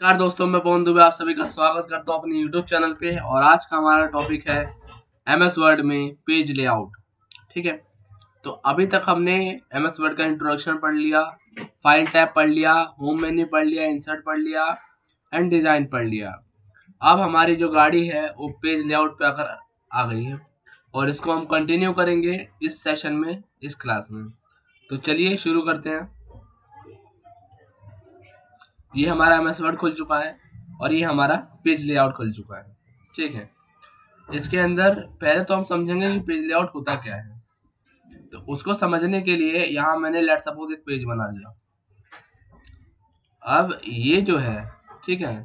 नमस्कार दोस्तों, मैं पवन दुबे आप सभी का स्वागत करता हूँ अपने YouTube चैनल पे। और आज का हमारा टॉपिक है MS वर्ड में पेज लेआउट। ठीक है, तो अभी तक हमने MS वर्ड का इंट्रोडक्शन पढ़ लिया, फाइल टैब पढ़ लिया, होम मेन्यू पढ़ लिया, इंसर्ट पढ़ लिया एंड डिजाइन पढ़ लिया। अब हमारी जो गाड़ी है वो पेज लेआउट पे आकर आ गई है और इसको हम कंटिन्यू करेंगे इस सेशन में, इस क्लास में। तो चलिए शुरू करते हैं। ये हमारा MS वर्ड खुल चुका है और ये हमारा पेज लेआउट खुल चुका है। ठीक है, इसके अंदर पहले तो हम समझेंगे कि पेज लेआउट होता क्या है। तो उसको समझने के लिए यहाँ मैंने लेट सपोज एक पेज बना लिया। अब ये जो है, ठीक है,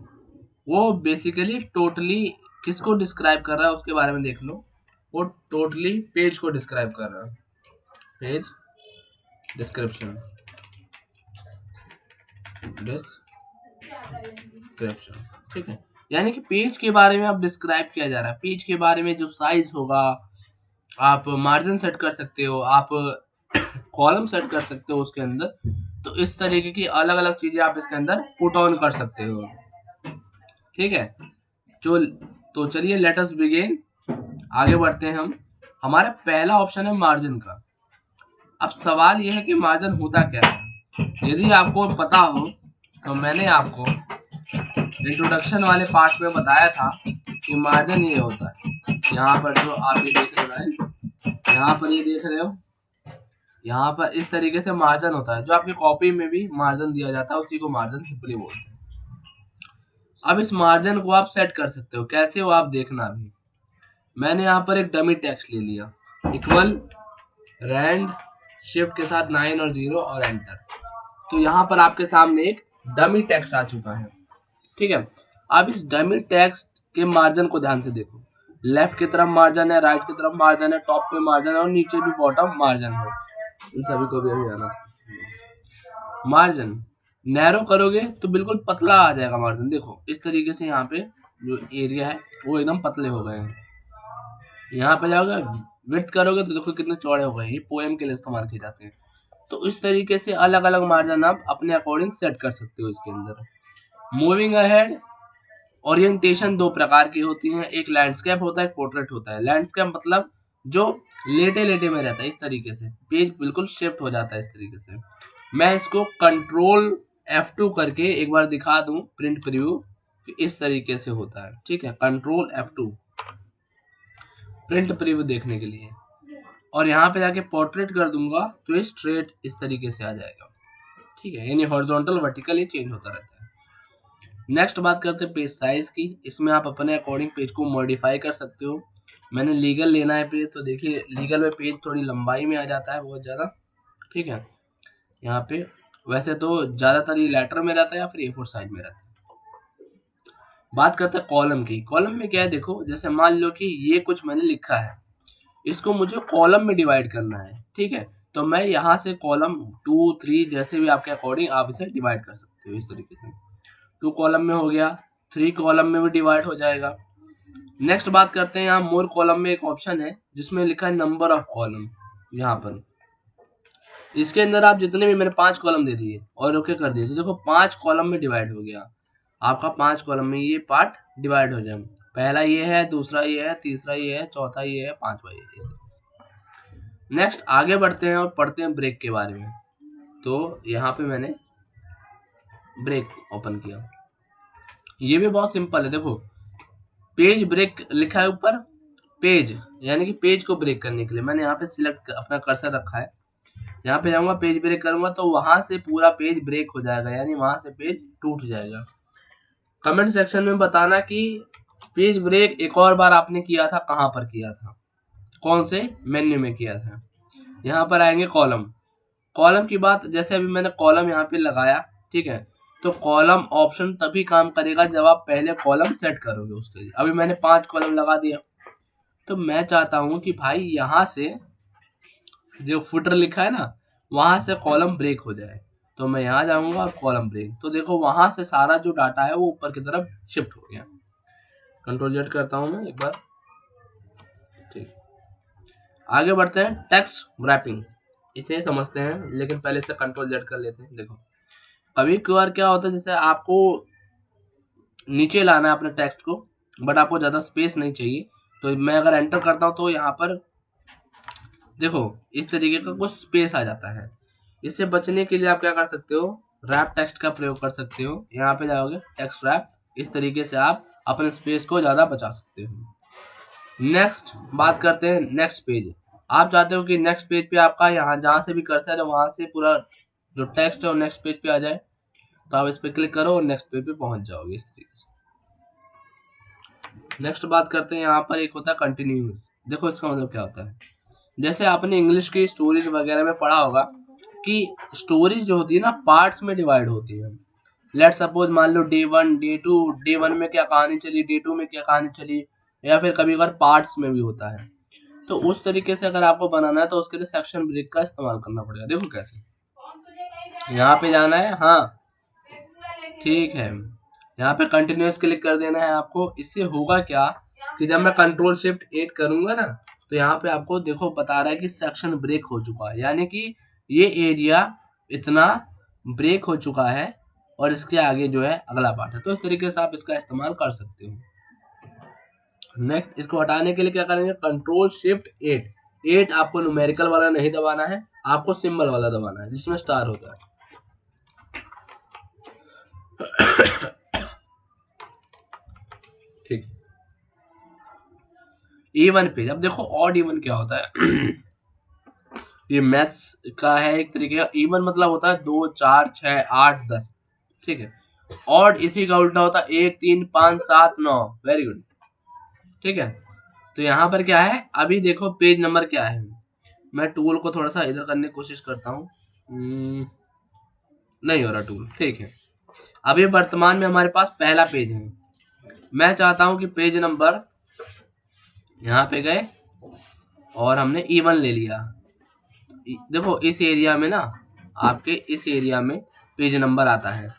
वो बेसिकली टोटली किसको डिस्क्राइब कर रहा है उसके बारे में देख लो। वो टोटली पेज को डिस्क्राइब कर रहा है। पेज डिस्क्रिप्शन, डिस्क्रिप्शन, ठीक है, यानी कि पेज के बारे में अब डिस्क्राइब किया जा रहा है। पेज के बारे में जो साइज होगा, आप मार्जिन सेट कर सकते हो, आप कॉलम सेट कर सकते हो उसके अंदर। तो इस तरीके की अलग अलग चीजें आप इसके अंदर पुट ऑन कर सकते हो। ठीक है, जो तो चलिए लेट अस बिगिन, आगे बढ़ते हैं हम। हमारा पहला ऑप्शन है मार्जिन का। अब सवाल यह है कि मार्जिन होता क्या है। यदि आपको पता हो तो मैंने आपको इंट्रोडक्शन वाले पार्ट में बताया था कि मार्जिन ये होता है। यहाँ पर जो आप ये देख रहे हो, यहाँ पर ये देख रहे हो, यहाँ पर इस तरीके से मार्जिन होता है। जो आपकी कॉपी में भी मार्जिन दिया जाता है उसी को मार्जिन सिंपली बोलते हैं। अब इस मार्जिन को आप सेट कर सकते हो, कैसे हो आप देखना। अभी मैंने यहाँ पर एक डमी टेक्स्ट ले लिया, इक्वल रैंड शिफ्ट के साथ 9 और 0 और एंटर। तो यहाँ पर आपके सामने एक डमी टेक्स्ट आ चुका है। ठीक है, अब इस डमी टेक्स्ट के मार्जिन को ध्यान से देखो। लेफ्ट की तरफ मार्जिन है, राइट की तरफ मार्जिन है, टॉप पे मार्जिन है और नीचे भी बॉटम मार्जिन है। इन सभी को भी अभी आना। मार्जिन नैरो करोगे तो बिल्कुल पतला आ जाएगा मार्जिन। देखो इस तरीके से यहाँ पे जो एरिया है वो एकदम पतले हो गए हैं। यहाँ पे जाओगे विड्थ करोगे तो देखो कितने चौड़े हो गए। ये पोएम के लिए इस्तेमाल किए जाते हैं। तो इस तरीके से अलग अलग मार्जिन आप अपने अकॉर्डिंग सेट कर सकते हो इसके अंदर। मूविंग अहेड, ओरिएंटेशन दो प्रकार की होती हैं, एक लैंडस्केप होता है, एक पोर्ट्रेट होता है। लैंडस्केप मतलब जो लेटे लेटे में रहता है, इस तरीके से पेज बिल्कुल शिफ्ट हो जाता है इस तरीके से। मैं इसको कंट्रोल F2 करके एक बार दिखा दूं प्रिंट प्रीव्यू कि इस तरीके से होता है। ठीक है, कंट्रोल F2 प्रिंट प्रीव्यू देखने के लिए, और यहाँ पे जाके पोर्ट्रेट कर दूंगा तो ये स्ट्रेट इस तरीके से आ जाएगा। ठीक है, यानी हॉरिजॉन्टल वर्टिकल ये चेंज होता रहता है। नेक्स्ट बात करते हैं पेज साइज की। इसमें आप अपने अकॉर्डिंग पेज को मॉडिफाई कर सकते हो। मैंने लीगल लेना है पेज, तो देखिए लीगल में पेज थोड़ी लंबाई में आ जाता है बहुत ज़्यादा। ठीक है, यहाँ पे वैसे तो ज़्यादातर ये लेटर में रहता है या फिर A4 साइज में रहता है। बात करते हैं कॉलम की। कॉलम में क्या है, देखो जैसे मान लो कि ये कुछ मैंने लिखा है, इसको मुझे कॉलम में डिवाइड करना है। ठीक है, तो मैं यहाँ से कॉलम 2 3 जैसे भी आपके अकॉर्डिंग आप इसे डिवाइड कर सकते हो इस तरीके से। 2 कॉलम में हो गया, 3 कॉलम में भी डिवाइड हो जाएगा। नेक्स्ट बात करते हैं, यहाँ मोर कॉलम में एक ऑप्शन है जिसमें लिखा है नंबर ऑफ कॉलम। यहाँ पर इसके अंदर आप जितने भी, मैंने 5 कॉलम दे दिए और ओके कर दिए, तो देखो 5 कॉलम में डिवाइड हो गया आपका। 5 कॉलम में ये पार्ट डिवाइड हो जाए। पहला ये है, दूसरा ये है, तीसरा ये है, चौथा ये है, पांचवा ये है। नेक्स्ट आगे बढ़ते हैं और पढ़ते हैं ब्रेक के बारे में। तो यहाँ पे मैंने ब्रेक ओपन किया, ये भी बहुत सिंपल है। देखो पेज ब्रेक लिखा है ऊपर, पेज यानी कि पेज को ब्रेक करने के लिए मैंने यहाँ पे सिलेक्ट अपना कर्सर रखा है। यहाँ पे जाऊंगा, पेज ब्रेक करूंगा तो वहां से पूरा पेज ब्रेक हो जाएगा, यानी वहां से पेज टूट जाएगा। कमेंट सेक्शन में बताना कि पेज ब्रेक एक और बार आपने किया था, कहाँ पर किया था, कौन से मेन्यू में किया था। यहाँ पर आएंगे कॉलम। कॉलम की बात, जैसे अभी मैंने कॉलम यहाँ पे लगाया, ठीक है, तो कॉलम ऑप्शन तभी काम करेगा जब आप पहले कॉलम सेट करोगे उसके लिए। अभी मैंने 5 कॉलम लगा दिया, तो मैं चाहता हूं कि भाई यहाँ से जो फुटर लिखा है ना, वहां से कॉलम ब्रेक हो जाए। तो मैं यहाँ जाऊंगा और कॉलम ब्रेक, तो देखो वहां से सारा जो डाटा है वो ऊपर की तरफ शिफ्ट हो गया। कंट्रोल जेड करता हूं मैं एक बार। ठीक, आगे बढ़ते हैं टेक्स्ट रैपिंग। इसे समझते हैं, लेकिन पहले से कंट्रोल जेड कर लेते हैं। देखो कभी कभार क्या होता है, जैसे आपको नीचे लाना है अपने टेक्स्ट को, बट आपको ज़्यादा स्पेस नहीं चाहिए। तो मैं अगर एंटर करता हूँ तो यहाँ पर देखो इस तरीके का कुछ स्पेस आ जाता है। इससे बचने के लिए आप क्या कर सकते हो, रैप टेक्स्ट का प्रयोग कर सकते हो। यहाँ पे जाओगे टेक्स्ट रैप, इस तरीके से आप अपने स्पेस को ज़्यादा बचा सकते हो। नेक्स्ट बात करते हैं नेक्स्ट पेज। आप चाहते हो कि नेक्स्ट पेज पे आपका यहाँ जहाँ से भी कर्सर है वहाँ से पूरा जो टेक्स्ट है वो नेक्स्ट पेज पे आ जाए, तो आप इस पर क्लिक करो और नेक्स्ट पेज पे पहुंच जाओगे इस तरीके से। नेक्स्ट बात करते हैं, यहाँ पर एक होता है कंटिन्यूस। देखो इसका मतलब क्या होता है, जैसे आपने इंग्लिश की स्टोरीज वगैरह में पढ़ा होगा कि स्टोरीज जो होती है ना पार्ट्स में डिवाइड होती है। लेट सपोज मान लो डे 1 डे 2, डे 1 में क्या कहानी चली, डे 2 में क्या कहानी चली, या फिर कभी कभार पार्ट्स में भी होता है। तो उस तरीके से अगर आपको बनाना है तो उसके लिए सेक्शन ब्रेक का इस्तेमाल करना पड़ेगा। देखो कैसे, यहाँ पे जाना है, हाँ ठीक है, यहाँ पे कंटिन्यूस क्लिक कर देना है आपको। इससे होगा क्या कि जब मैं Ctrl+Shift+8 करूंगा ना, तो यहाँ पे आपको देखो बता रहा है कि सेक्शन ब्रेक हो चुका है, यानी कि ये एरिया इतना ब्रेक हो चुका है और इसके आगे जो है अगला पार्ट है। तो इस तरीके से आप इसका इस्तेमाल कर सकते हो। नेक्स्ट, इसको हटाने के लिए क्या करेंगे, Ctrl+Shift+8। 8 आपको न्यूमेरिकल वाला नहीं दबाना है, आपको सिंबल वाला दबाना है जिसमें स्टार होता है। ठीक, इवन पेज। अब देखो ऑड इवन क्या होता है ये मैथ्स का है एक तरीके का। इवन मतलब होता है 2 4 6 8 10, ठीक है। ऑड इसी का उल्टा होता है 1 3 5 7 9। वेरी गुड, ठीक है। तो यहाँ पर क्या है, अभी देखो पेज नंबर क्या है। मैं टूल को थोड़ा सा इधर करने की कोशिश करता हूँ, नहीं हो रहा टूल, ठीक है। अभी वर्तमान में हमारे पास पहला पेज है। मैं चाहता हूँ कि पेज नंबर, यहाँ पे गए और हमने इवन ले लिया। देखो इस एरिया में ना, आपके इस एरिया में पेज नंबर आता है।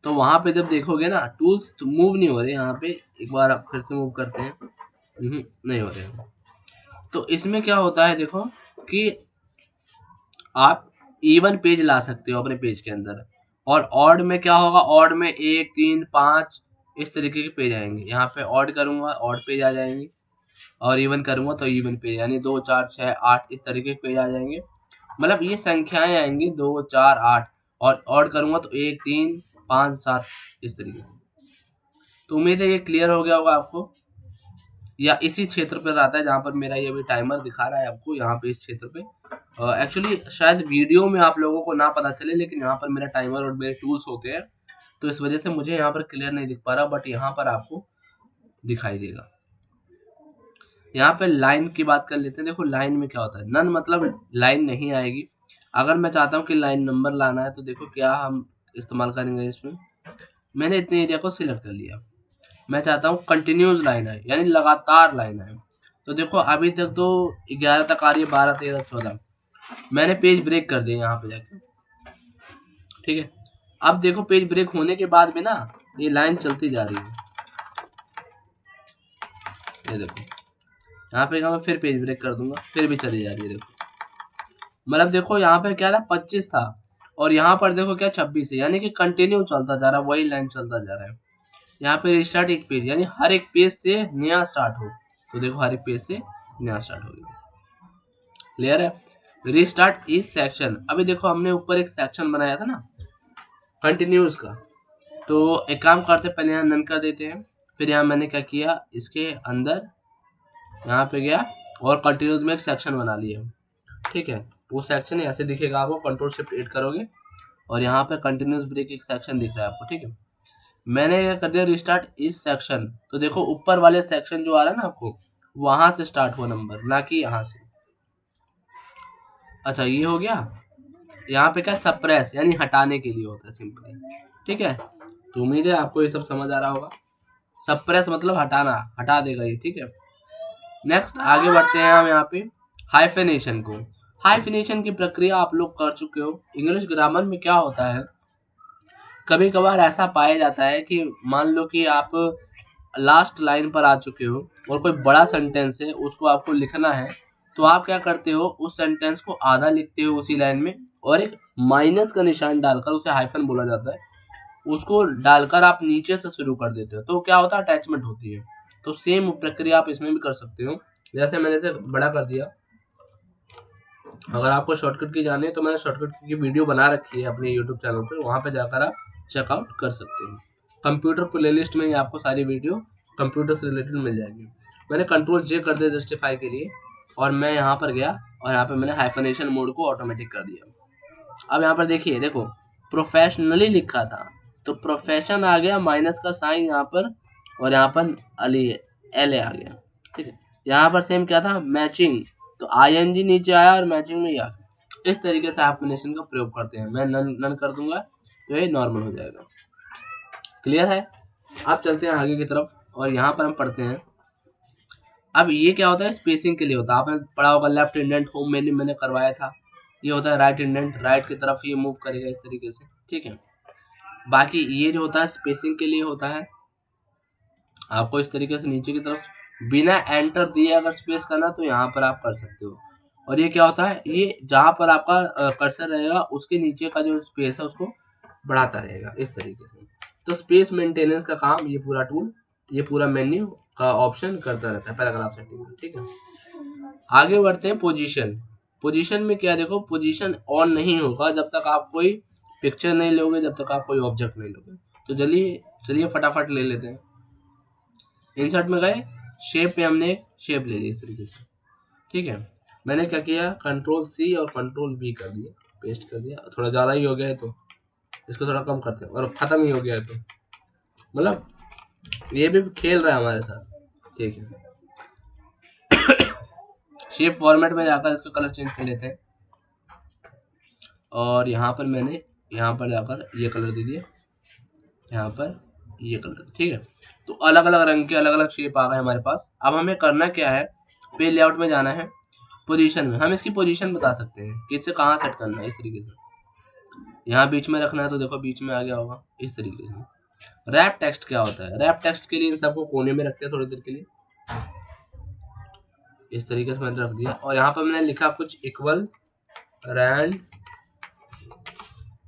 तो वहां पे जब देखोगे ना टूल्स तो मूव नहीं हो रहे, यहाँ पे एक बार आप फिर से मूव करते हैं, नहीं हो रहे। तो इसमें क्या होता है देखो कि आप इवन पेज ला सकते हो अपने पेज के अंदर, और ऑड में क्या होगा, ऑड में 1 3 5 इस तरीके के पेज आएंगे। यहाँ पे ऑड करूंगा ऑड पेज आ जाएंगे, और इवन करूंगा तो इवन पेज, यानी 2 4 6 8 इस तरीके के पेज आ जाएंगे। मतलब ये संख्याएं आएंगी 2 4 8, और ऑड करूंगा तो 1 3 5 7 इस तरीके से। तो उम्मीद है ये क्लियर हो गया होगा आपको, या इसी क्षेत्र पर आता है जहाँ पर मेरा ये भी टाइमर दिखा रहा है आपको, यहाँ पे इस क्षेत्र पे। एक्चुअली शायद वीडियो में आप लोगों को ना पता चले, लेकिन यहाँ पर मेरा टाइमर और मेरे टूल्स होते हैं, तो इस वजह से मुझे यहाँ पर क्लियर नहीं दिख पा रहा, बट यहाँ पर आपको दिखाई देगा। यहाँ पे लाइन की बात कर लेते हैं। देखो लाइन में क्या होता है, नन मतलब लाइन नहीं आएगी। अगर मैं चाहता हूँ कि लाइन नंबर लाना है तो देखो क्या हम इस्तेमाल करेंगे इसमें। मैंने इतने एरिया को सिलेक्ट कर लिया, मैं चाहता हूँ कंटिन्यूस लाइन है, यानी लगातार लाइन है। तो देखो अभी तक तो 11 तक आ रही है, 12 13 14, मैंने पेज ब्रेक कर दिया यहाँ पे जाके, ठीक है। अब देखो पेज ब्रेक होने के बाद में ना ये लाइन चलती जा रही है, ये देखो यहाँ पे मैं फिर पेज ब्रेक कर दूंगा, फिर भी चली जा रही है। देखो मतलब देखो यहाँ पे क्या था 25 था, और यहाँ पर देखो क्या 26 है, यानी कि कंटिन्यू चलता जा रहा है, वही लाइन चलता जा रहा है। यहाँ पे रिस्टार्ट एक पेज, यानी हर एक पेज से नया स्टार्ट हो। तो देखो हर एक पेज से नया स्टार्ट हो गया, क्लियर है। रिस्टार्ट इस सेक्शन, अभी देखो हमने ऊपर एक सेक्शन बनाया था ना कंटिन्यूस का, तो एक काम करते पहले यहाँ नन कर देते हैं। फिर यहाँ मैंने क्या किया, इसके अंदर यहाँ पे गया और कंटिन्यूस में एक सेक्शन बना लिया, ठीक है। वो सेक्शन ऐसे दिखेगा आपको, Ctrl+Shift+8 करोगे और यहाँ पे कंटिन्यूस ब्रेक एक सेक्शन दिख रहा है आपको, ठीक है। मैंने क्या कर दिया, रिस्टार्ट इस सेक्शन, तो देखो ऊपर वाले सेक्शन जो आ रहा है ना आपको, वहां से स्टार्ट हुआ नंबर, ना कि यहाँ से। अच्छा ये हो गया। यहाँ पे क्या सप्रेस, यानी हटाने के लिए होता है सिंपली, ठीक है। तो उम्मीद है आपको ये सब समझ आ रहा होगा। सप्रेस मतलब हटाना, हटा देगा ये, ठीक है। नेक्स्ट आगे बढ़ते हैं हम यहाँ पे हाइफेनेशन को। हाइफेनेशन की प्रक्रिया आप लोग कर चुके हो। इंग्लिश ग्रामर में क्या होता है, कभी कभार ऐसा पाया जाता है कि मान लो कि आप लास्ट लाइन पर आ चुके हो और कोई बड़ा सेंटेंस है उसको आपको लिखना है, तो आप क्या करते हो, उस सेंटेंस को आधा लिखते हो उसी लाइन में और एक माइनस का निशान डालकर, उसे हाइफन बोला जाता है, उसको डालकर आप नीचे से शुरू कर देते हो तो क्या होता है, अटैचमेंट होती है। तो सेम प्रक्रिया आप इसमें भी कर सकते हो। जैसे मैंने इसे बड़ा कर दिया। अगर आपको शॉर्टकट की जानी है तो मैंने शॉर्टकट की वीडियो बना रखी है अपने यूट्यूब चैनल पे, वहाँ पे जाकर आप चेकआउट कर सकते हो। कंप्यूटर प्लेलिस्ट में ही आपको सारी वीडियो कंप्यूटर से रिलेटेड मिल जाएगी। मैंने कंट्रोल जे कर दिया जस्टिफाई के लिए, और मैं यहाँ पर गया और यहाँ पे मैंने हाइफनेशन मोड को ऑटोमेटिक कर दिया। अब यहाँ पर देखिए, देखो प्रोफेशनली लिखा था तो प्रोफेशन आ गया, माइनस का साइन यहाँ पर, और यहाँ पर अली एल आ गया। ठीक है, यहाँ पर सेम क्या था, मैचिंग, तो आईएनजी नीचे आया और मैचिंग में ही आ गया। इस तरीके से आप कनेक्शन का प्रयोग करते हैं। मैं नन कर दूंगा तो ये नॉर्मल हो जाएगा। क्लियर है। अब चलते हैं आगे की तरफ और यहाँ पर हम पढ़ते हैं। अब ये क्या होता है, स्पेसिंग के लिए होता है। आपने पढ़ा होगा लेफ्ट इंडेंट होम मेन्यू मैंने करवाया था। ये होता है राइट इंडेंट, राइट की तरफ ये मूव करेगा इस तरीके से। ठीक है, बाकी ये जो होता है स्पेसिंग के लिए होता है। आपको इस तरीके से नीचे की तरफ बिना एंटर दिए अगर स्पेस करना तो यहाँ पर आप कर सकते हो। और ये क्या होता है, ये जहाँ पर आपका कर्सर रहेगा उसके नीचे का जो स्पेस है उसको बढ़ाता रहेगा इस तरीके से। तो स्पेस मेंटेनेंस का काम ये पूरा टूल, ये पूरा मेन्यू का ऑप्शन करता रहता है पैराग्राफ सेटिंग में। ठीक है, आगे बढ़ते हैं। पोजीशन, पोजीशन में क्या, देखो पोजीशन ऑन नहीं होगा जब तक आप कोई पिक्चर नहीं लोगे, जब तक आप कोई ऑब्जेक्ट नहीं लोगे। तो चलिए फटाफट ले लेते हैं। इंसर्ट में गए, शेप पे हमने एक शेप ले ली इस तरीके से। ठीक है, मैंने क्या किया, कंट्रोल सी और कंट्रोल वी कर दिया, पेस्ट कर दिया। थोड़ा ज़्यादा ही हो गया है तो इसको थोड़ा कम करते हैं, और ख़त्म ही हो गया है तो मतलब ये भी खेल रहा है हमारे साथ। ठीक है, शेप फॉर्मेट में जाकर इसका कलर चेंज कर लेते हैं। और यहाँ पर मैंने यहाँ पर जाकर ये कलर दे दिया, यहाँ पर ये कलर। ठीक है, तो अलग अलग रंग के अलग अलग शेप आ गए हमारे पास। अब हमें करना क्या है, पेज लेआउट में जाना है, पोजीशन में हम इसकी पोजीशन बता सकते हैं कि इसे कहाँ सेट करना है। इस तरीके से यहाँ बीच में रखना है तो देखो बीच में आ गया होगा इस तरीके से। रैप टेक्स्ट क्या होता है, रैप टेक्स्ट के लिए इन सबको कोने में रखते हैं थोड़ी देर के लिए, इस तरीके से मैंने रख दिया। और यहाँ पर मैंने लिखा कुछ इक्वल रैंड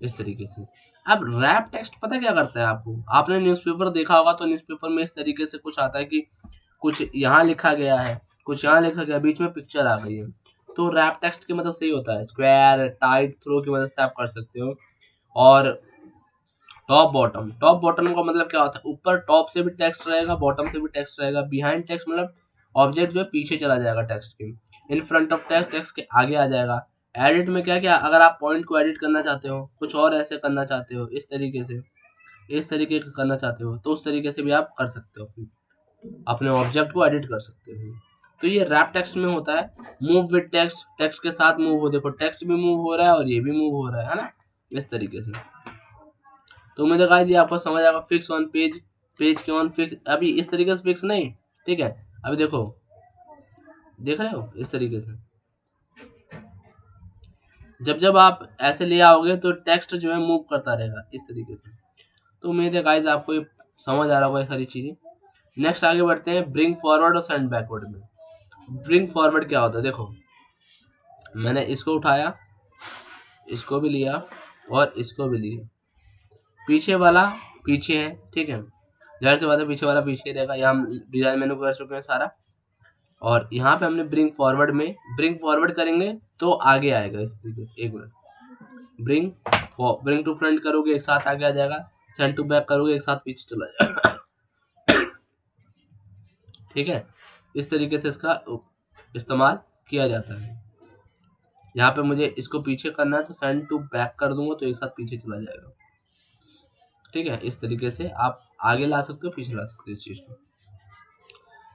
इस तरीके से। अब रैप टेक्स्ट पता क्या करता है आपको, आपने न्यूज़पेपर देखा होगा तो न्यूज़पेपर में इस तरीके से कुछ आता है कि कुछ यहाँ लिखा गया है, कुछ यहाँ लिखा गया, बीच में पिक्चर आ गई है। तो रैप टेक्स्ट की मदद से ही होता है, स्क्वायर टाइट थ्रो की मदद से आप कर सकते हो। और टॉप बॉटम, टॉप बॉटम का मतलब क्या होता है, ऊपर टॉप से भी टेक्स्ट रहेगा, बॉटम से भी टेक्स्ट रहेगा। बिहाइंड टेक्स्ट मतलब ऑब्जेक्ट जो है पीछे चला जाएगा टेक्स्ट के, in front of text text के आगे आ जाएगा। एडिट में क्या क्या, अगर आप पॉइंट को एडिट करना चाहते हो, कुछ और ऐसे करना चाहते हो, इस तरीके से इस तरीके का करना चाहते हो तो उस तरीके से भी आप कर सकते हो, अपने ऑब्जेक्ट को एडिट कर सकते हो। तो ये रैप टेक्स्ट में होता है। मूव विद टेक्स्ट, टेक्स्ट के साथ मूव हो, देखो टेक्स्ट भी मूव हो रहा है और ये भी मूव हो रहा है ना, इस तरीके से। तो उम्मीद है गाइस ये आपको समझ आएगा। फिक्स ऑन पेज, पेज के ऑन फिक्स, अभी इस तरीके से फिक्स नहीं। ठीक है, अभी देखो, देख रहे हो इस तरीके से जब जब आप ऐसे ले आओगे तो टेक्स्ट जो है मूव करता रहेगा इस तरीके से। तो उम्मीद है गाइस आपको ये समझ आ रहा होगा ये सारी चीजें। नेक्स्ट आगे बढ़ते हैं ब्रिंग फॉरवर्ड और सेंड बैकवर्ड में। ब्रिंग फॉरवर्ड क्या होता है, देखो मैंने इसको उठाया, इसको भी लिया और इसको भी लिया, पीछे वाला पीछे है। ठीक है, जाहिर सी बात है पीछे वाला पीछे रहेगा। यहाँ हम डिजाइन मेनू कर चुके हैं सारा, और यहाँ पे हमने ब्रिंग फॉरवर्ड में ब्रिंग फॉरवर्ड करेंगे तो आगे आएगा इस तरीके से। एक मिनट, ब्रिंग टू फ्रंट करोगे एक साथ आगे आ जाएगा, सेंड टू बैक करोगे एक साथ पीछे चला जाएगा। ठीक है, इस तरीके से इसका इस्तेमाल किया जाता है। यहाँ पे मुझे इसको पीछे करना है तो सेंड टू बैक कर दूंगा तो एक साथ पीछे चला जाएगा। ठीक है, इस तरीके से आप आगे ला सकते हो, पीछे ला सकते हो इस चीज को।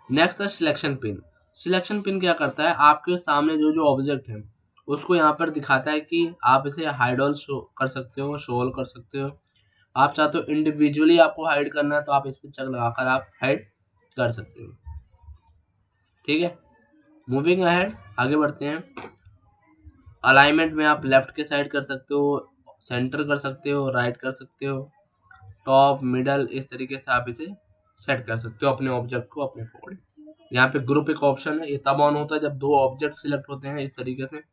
नेक्स्ट है सिलेक्शन पिन। सिलेक्शन पिन क्या करता है, आपके सामने जो जो ऑब्जेक्ट है उसको यहाँ पर दिखाता है कि आप इसे हाइड ऑल शो कर सकते हो, शो ऑल कर सकते हो। आप चाहते हो इंडिविजुअली आपको हाइड करना है तो आप इस पर चेक लगाकर आप हाइड कर सकते हो। ठीक है, मूविंग अहेड, आगे बढ़ते हैं। अलाइनमेंट में आप लेफ्ट के साइड कर सकते हो, सेंटर कर सकते हो, राइट कर सकते हो, टॉप मिडल, इस तरीके से आप इसे सेट कर सकते हो अपने ऑब्जेक्ट को अपने अकॉर्डिंग। यहाँ पे ग्रुप एक ऑप्शन है, ये तब ऑन होता है जब दो ऑब्जेक्ट सिलेक्ट होते हैं। इस तरीके से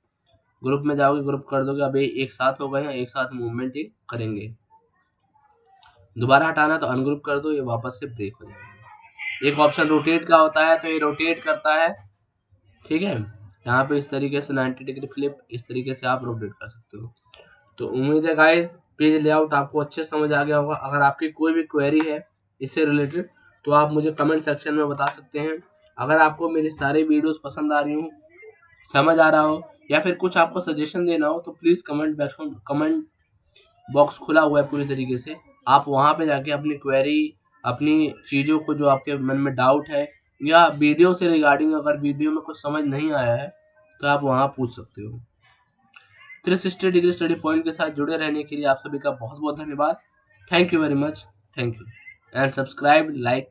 ग्रुप में जाओगे, ग्रुप कर दोगे, अब ये एक साथ हो गए हैं, एक साथ मूवमेंट ही करेंगे। दोबारा हटाना है तो अनग्रुप कर दो, ये वापस से ब्रेक हो जाएगा। एक ऑप्शन रोटेट का होता है, तो ये रोटेट करता है, ठीक है। यहाँ पे इस तरीके से 90 डिग्री फ्लिप, इस तरीके से आप रोटेट कर सकते हो। तो उम्मीद है गाइस पेज लेआउट आपको अच्छे समझ आ गया होगा। अगर आपकी कोई भी क्वेरी है इससे रिलेटेड तो आप मुझे कमेंट सेक्शन में बता सकते हैं। अगर आपको मेरी सारी वीडियोस पसंद आ रही हो, समझ आ रहा हो, या फिर कुछ आपको सजेशन देना हो, तो प्लीज़ कमेंट बॉक्स खुला हुआ है पूरी तरीके से। आप वहाँ पे जाके अपनी क्वेरी, अपनी चीज़ों को जो आपके मन में डाउट है, या वीडियो से रिगार्डिंग अगर वीडियो में कुछ समझ नहीं आया है तो आप वहाँ पूछ सकते हो। 360 डिग्री स्टडी पॉइंट के साथ जुड़े रहने के लिए आप सभी का बहुत बहुत धन्यवाद। Thank you very much, thank you and subscribe, like.